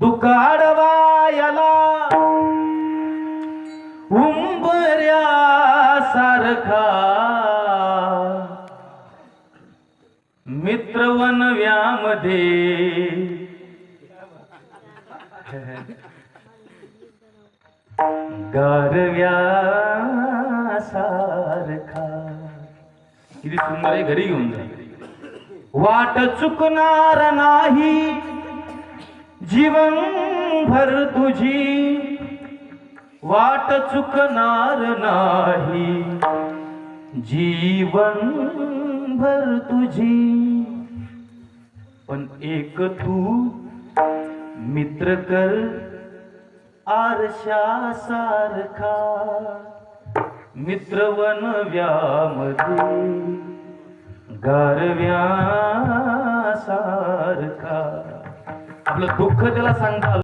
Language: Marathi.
दुकाडवायला उंबऱ्यासारखा मित्र वनव्यामध्ये गारव्यासारखा. किती सुंदर आहे. घरी घेऊन जा. वाट चुकणार नाही जीवन भर तुझी, वाट चुकणार नाही जीवन भर तुझी. पण एक तू मित्र कर आरशासारखा, मित्र वनव्यामध्ये गारव्यासारखा. आपलं दुःख त्याला सांगता